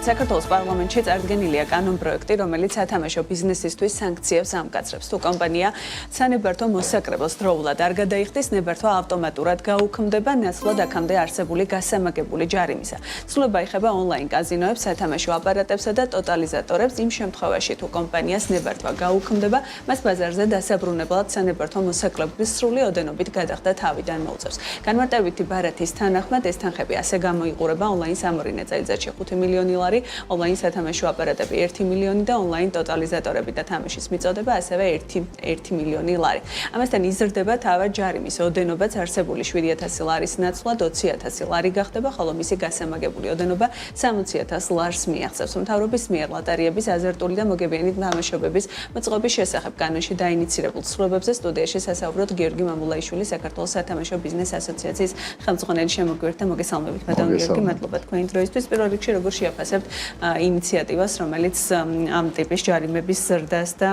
საქართველოს პარლამენტში წარდგენილია კანონპროექტი, რომელიც სათამაშო ბიზნესისთვის სანქციებს ამკაცრებს. თუ კომპანია სანებართო მოსაკრებელს დროულად არ გადაიხდის, ნებართვა ავტომატურად გაუქმდება ნაცვლად აქამდე არსებული გასამაგებული ჯარიმისა. ცვლილება ეხება ონლაინ კაზინოებს, სათამაშო აპარატებსა და ტოტალიზატორებს. იმ შემთხვევაში, თუ კომპანიას ნებართვა გაუქმდება, მას ბაზარზე დასაბრუნებლად სანებართო მოსაკლების სრული ოდენობით გადახდა თავიდან მოუწევს. განმარტებითი ბარათის თანახმად ეს თანხები ასე გამოიყურება ონლაინ სამორინე წელიწადში 5 მილიონი ლარი, ონლაინ სათამაშო აპარატები 1 მილიონი და ონლაინ ტოტალიზატორები და თამაშის მიწოდება ასევე 1 მილიონი ლარი. ამასთან იზრდება თავად ჯარიმის ოდენობაც არსებული 7,000 ლარის ნაცვლად 20,000 ლარი გახდება, ხოლო მისი გასამაგებული ოდენობა 60,000 ლარს მიაღწევს. მთავრობის მიერ ლოტერიების აზარტული და მოგებიანი თამაშობების მოწყობის შესახებ კანონში დაინიცირებულ ცვლილებებზე სტუდიაში სასაუბროთ გიორგი მამულაიშვილი, საქართველოს სათამაშო ბიზნეს ასოციაციის ხელმძღვანელი შემოგვიერთდა. მოგესალმებით, მადამ გიორგი, მადლობა თქვენი დროისთვის. პირველ რიგში როგორ შეაფასებთ ინიციატივას, რომელიც ამ ტიპის ჯარიმების ზრდას და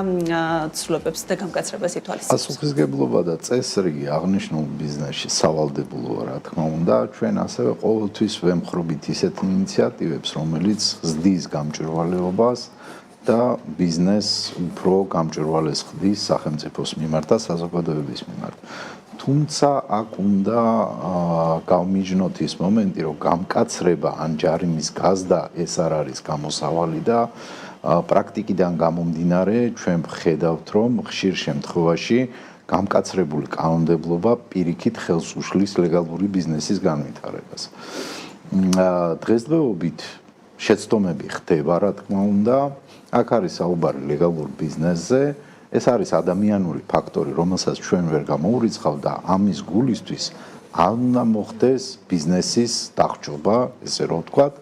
ცვლილებებს და გამკაცრებას ითვალისწინებს? პასუხისგებლობა და წესრიგი აღნიშნულ ბიზნესში სავალდებულოა, რა თქმა უნდა. ჩვენ ასევე ყოველთვის ვემხრობთ ისეთ ინიციატივებს, რომელიც ზრდის გამჭვირვალეობას და ბიზნესს უფრო გამჭვირვალეს ხდის სახელმწიფოს მიმართ და საზოგადოების მიმართ. თუმცა აქ უნდა გავმიჯნოთ ის მომენტი, რომ გამკაცრება ან ჯარიმის გაზრდა ეს არ არის გამოსავალი და პრაქტიკიდან გამომდინარე ჩვენ ვხედავთ, რომ ხშირ შემთხვევაში გამკაცრებული კანონმდებლობა პირიქით ხელს უშლის ლეგალური ბიზნესის განვითარებას. დღესდღეობით შეცდომები ხდება, რა თქმა უნდა, აქ არის საუბარი ლეგალურ ბიზნესზე. ეს არის ადამიანური ფაქტორი, რომელსაც ჩვენ ვერ გამოურიცხავ და ამის გულისთვის არ უნდა მოხდეს ბიზნესის დახრჩობა, ესე რომ ვთქვათ,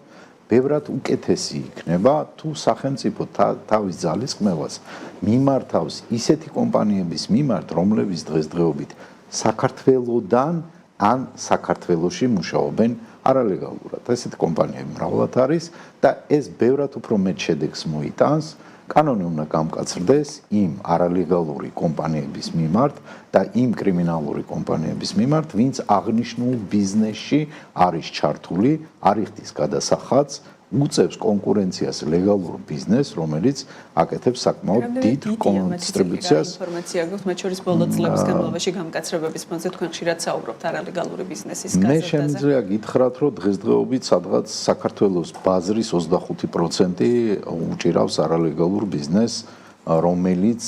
ბევრად უკეთესი იქნება, თუ სახელმწიფო თავის ძალისხმევას მიმართავს ისეთი კომპანიების მიმართ, რომლებიც დღესდღეობით საქართველოდან ან საქართველოში მუშაობენ არალეგალურად. ესეთი კომპანიები მრავლად არის და ეს ბევრად უფრო მეტ შედეგს მოიტანს. კანონი უნდა გამკაცრდეს იმ არალეგალური კომპანიების მიმართ და იმ კრიმინალური კომპანიების მიმართ, ვინც აღნიშნულ ბიზნესში არის ჩართული, არ იხდის გადასახადს, უწევს კონკურენციას ლეგალურ ბიზნესს, რომელიც აკეთებს საკმაოდ დიდ კონსტრიბუციას. ინფორმაცია გაქვთ, მათ შორის ბოლო წლების განმავლობაში გამკაცრებების ფონზე თქვენ ხშირად საუბრობთ არალეგალური ბიზნესის გაზრდაზე. მე შემიძლია გითხრათ, რომ დღესდღეობით სადღაც საქართველოს ბაზრის 25% უჭირავს არალეგალურ ბიზნესს, რომელიც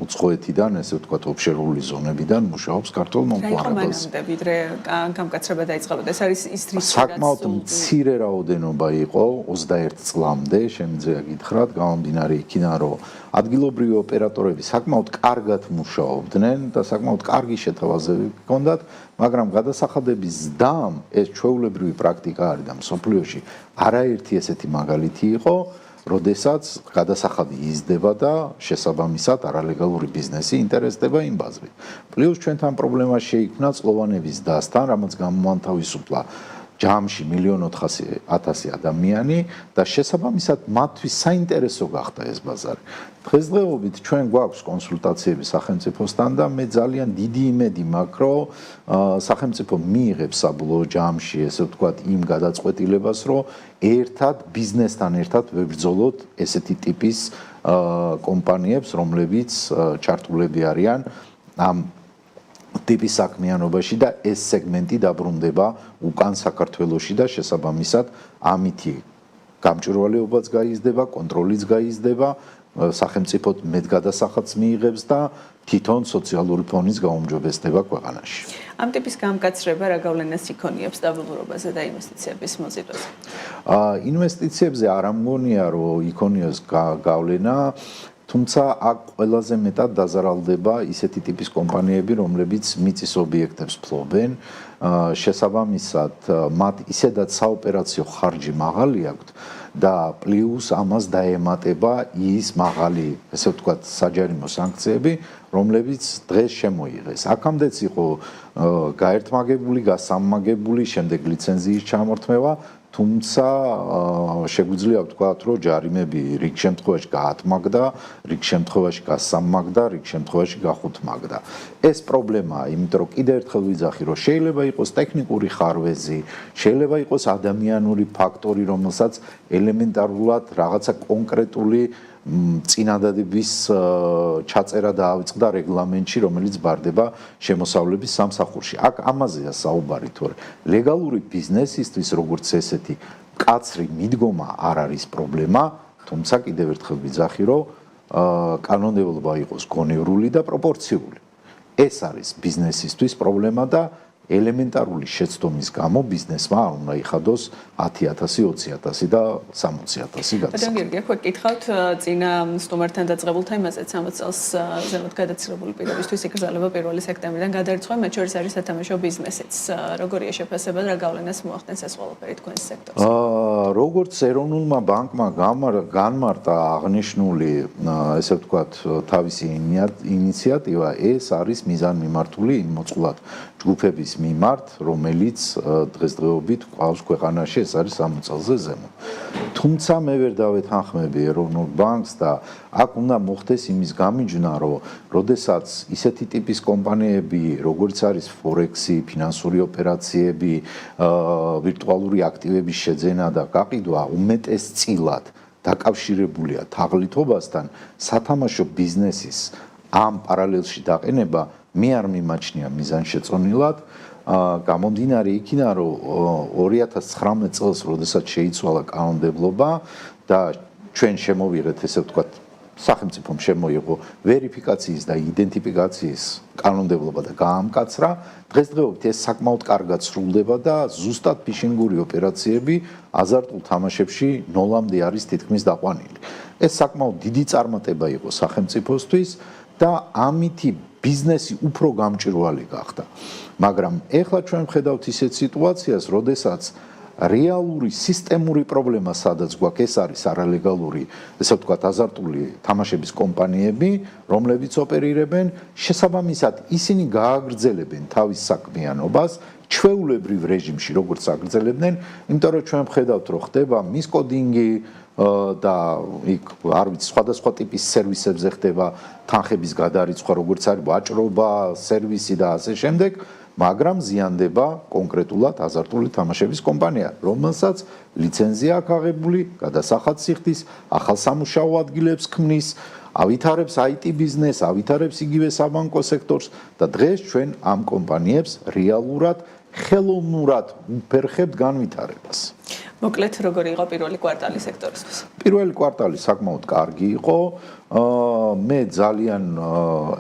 უცხოეთიდან, ესე ვთქვათ, ოფშორული ზონებიდან მუშაობს ქართულ მომხმარებელს. რაიმე ვიდრე გამკაცრება დაიწყებოდა. ეს არის ის რისკი, საკმაოდ მცირე რაოდენობა იყო 21 წლამდე, შემიძლია გითხრათ, გამომდინარე იქიდან, რომ ადგილობრივი ოპერატორები საკმაოდ კარგად მუშაობდნენ და საკმაოდ კარგი შეთავაზებები ჰქონდათ, მაგრამ გადასახადების ზრდამ ეს ჩვეულებრივი პრაქტიკა არის და მსოფლიოში არაერთი ესეთი მაგალითი იყო, როდესაც გადასახადი იზრდება და შესაბამისად არალეგალური ბიზნესი ინტერესდება იმ ბაზრით. პლუს ჩვენთან პრობლემა შეიქმნა წყლოვანების დასთან, რამაც გამოანთავისუფლა ჯამში 1,400,000 ადამიანი და შესაბამისად მათთვის საინტერესო გახდა ეს ბაზარი. დღესდღეობით ჩვენ გვაქვს კონსულტაციები სახელმწიფოსთან და მე ძალიან დიდი იმედი მაქვს, რომ სახელმწიფო მიიღებს საბოლოო ჯამში, ესე ვთქვათ, იმ გადაწყვეტილებას, რომ ერთად ბიზნესთან ერთად ვებრძოლოთ ესეთი ტიპის კომპანიებს, რომლებიც ჩართულები არიან ამ ტიპის საქმიანობაში და ეს სეგმენტი დაბრუნდება უკან საქართველოში და შესაბამისად ამითი გამჭვირვალეობაც გაიზრდება, კონტროლიც გაიზრდება, სახელმწიფო მეტ გადასახადს მიიღებს და თვითონ სოციალური ფონის გაუმჯობესდება ქვეყანაში. ამ ტიპის გამკაცრება რა გავლენას იქონიებს სტაბილურობაზე და ინვესტიციების მოძიებას? ინვესტიციებზე არ ამგონია, რომ იქონიოს გავლენა, თუმცა აქ ყველაზე მეტად დაზარალდება ისეთი ტიპის კომპანიები, რომლებიც მიწის ობიექტებს ფლობენ, შესაბამისად მათ ისედაც საოპერაციო ხარჯი მაღალი აქვთ და პლუს ამას დაემატება ის მაღალი, ესე ვთქვათ, საჯარიმო სანქციები, რომლებიც დღეს შემოიღეს. აქამდეც იყო გაერთმაგებული, გასამმაგებული, შემდეგ ლიცენზიის ჩამორთმევა, თუმცა შეგვიძლია ვთქვათ, რომ ჯარიმები რიგ შემთხვევაში გაათმაგდა, რიგ შემთხვევაში გასამმაგდა, რიგ შემთხვევაში გახუთმაგდა. ეს პრობლემაა, იმიტომ რომ კიდევ ერთხელ ვიძახი, რომ შეიძლება იყოს ტექნიკური ხარვეზი, შეიძლება იყოს ადამიანური ფაქტორი, რომელსაც ელემენტარულად რაღაცა კონკრეტული წინადადების ჩაწერა დაავიწყდა რეგლამენტში, რომელიც ბარდება შემოსავლების სამსახურში. აქ ამაზეა საუბარი, თორე ლეგალური ბიზნესისთვის როგორც ესეთი მკაცრი მიდგომა არ არის პრობლემა, თუმცა კიდევ ერთხელ ვიძახი, რომ კანონმდებლობა იყოს გონივრული და პროპორციული. ეს არის ბიზნესისთვის პრობლემა და ელემენტარული შეცდომის გამო ბიზნესმა არ უნდა იხადოს 10,000, 20,000 და 60,000 გადასახადი. ბატონ გიორგი, ხო გითხავთ წინა სტუმართან დაწყებულთა იმაზეც 60 წელს ზემოთ გადაცილებული პირებისთვის იკრძალება 1 სექტემბრიდან გადაირიცხვა, მათ შორის არის სათამაშო ბიზნესიც. როგორია შეფასება და რა გავლენას მოახდენს ეს ყველაფერი თქვენს სექტორს? როგორც ეროვნულმა ბანკმა განმარტა აღნიშნული, ესე ვთქვათ, თავისი ინიციატივა, ეს არის მიზანმიმართული იმ მოწყვლად ჯგუფების მიმართ, რომელიც დღესდღეობით ყავს ქვეყანაში, ეს არის 60 წელზე ზემო. თუმცა მე ვერ დავეთანხმები ეროვნულ ბანკს და აქ უნდა მოხდეს იმის გამიჯვნა, რომ როდესაც ისეთი ტიპის კომპანიები, როგორც არის ფორექსი, ფინანსური ოპერაციები, ვირტუალური აქტივების შეძენა და გაყიდვა უმეტესწილად დაკავშირებულია თაღლითობასთან, სათამაშო ბიზნესის ამ პარალელში დაყენება მე არ მიმაჩნია მიზანშეწონილად, გამომდინარე იქიდან, რომ 2019 წელს, როდესაც შეიცვალა კანონმდებლობა და ჩვენ შემოვიღეთ, ესე ვთქვათ, სახელმწიფომ შემოიღო ვერიფიკაციის და იდენტიფიკაციის კანონმდებლობა და გაამკაცრა, დღესდღეობით ეს საკმაოდ კარგად სრულდება და ზუსტად ფიშინგური ოპერაციები აზარტულ თამაშებში ნოლამდე არის თითქმის დაყვანილი. ეს საკმაოდ დიდი წარმატება იყო სახელმწიფოსთვის და ამითი ბიზნესი უფრო გამჭვირვალე გახდა. მაგრამ ეხლა ჩვენ ვხედავთ ისეთ სიტუაციას, როდესაც რეალური სისტემური პრობლემა სადაც გვაქვს, ეს არის არალეგალური, ესე ვთქვათ, აზარტული თამაშების კომპანიები, რომლებიც ოპერირებენ, შესაბამისად ისინი გააგრძელებენ თავის საქმიანობას ჩვეულებრივ რეჟიმში, როგორც აგრძელებდნენ, იმიტომ რომ ჩვენ ვხედავთ, რომ ხდება მისკოდინგი და იქ არ ვიცი, სხვადასხვა ტიპის სერვისებზე ხდება თანხების გადარიცხვა, როგორც არის ვაჭრობა, სერვისი და ასე შემდეგ, მაგრამ ზიანდება კონკრეტულად აზარტული თამაშების კომპანია, რომელსაც ლიცენზია აქვს აღებული, გადასახადს იხდის, ახალ სამუშაო ადგილებს ქმნის, ავითარებს IT ბიზნესს, ავითარებს იგივე საბანკო სექტორს და დღეს ჩვენ ამ კომპანიებს რეალურად ხელოვნურად უფერხებთ განვითარებას. მოკლედ, როგორი იყო პირველი კვარტალი სექტორისთვის? პირველი კვარტალი საკმაოდ კარგი იყო. მე ძალიან,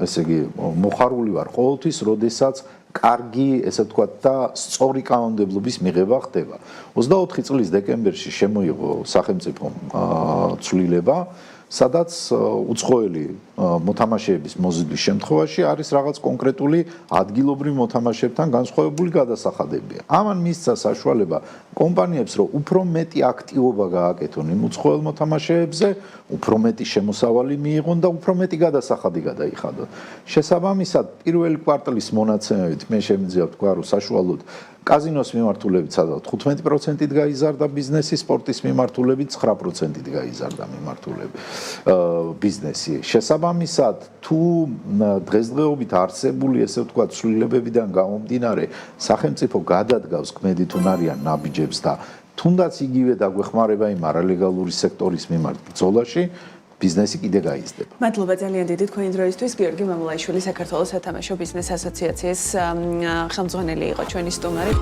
ესე იგი, მოხარული ვარ ყოველთვის, როდესაც კარგი, ესე ვთქვათ, და სწორი კანონმდებლობის მიღება ხდება. 24 წლის დეკემბერში შემოიღო სახელმწიფომ ცვლილება, სადაც უცხოელი მოთამაშეების მოზიდვის შემთხვევაში არის რაღაც კონკრეტული ადგილობრივ მოთამაშეებთან განსხვავებული გადასახადებია. ამან მისცა საშუალება კომპანიებს, რომ უფრო მეტი აქტივობა გააკეთონ იმ უცხოელ მოთამაშეებზე, უფრო მეტი შემოსავალი მიიღონ და უფრო მეტი გადასახადი გადაიხადონ. შესაბამისად, პირველი კვარტალის მონაცემებით მე შემიძლია ვთქვა, რომ საშუალოდ კაზინოს მიმართულებით სადღაც 15%-ით გაიზარდა ბიზნესი, სპორტის მიმართულებით 9%-ით გაიზარდა ბიზნესი. შესაბამისად, თუ დღესდღეობით არსებული, ესე ვთქვათ, ცვლილებებიდან გამომდინარე, სახელმწიფო გადადგავს ქმედით უნარიან ნაბიჯებს და თუნდაც იგივე დაგვეხმარება იმ არალეგალური სექტორის მიმართ ბრძოლაში, ბიზნესი კიდე გაიზრდება. მადლობა ძალიან დიდი თქვენი დროისთვის. გიორგი მამულაიშვილი, საქართველოს სათამაშო ბიზნეს ასოციაციის ხელმძღვანელი იყო ჩვენი სტუმარი.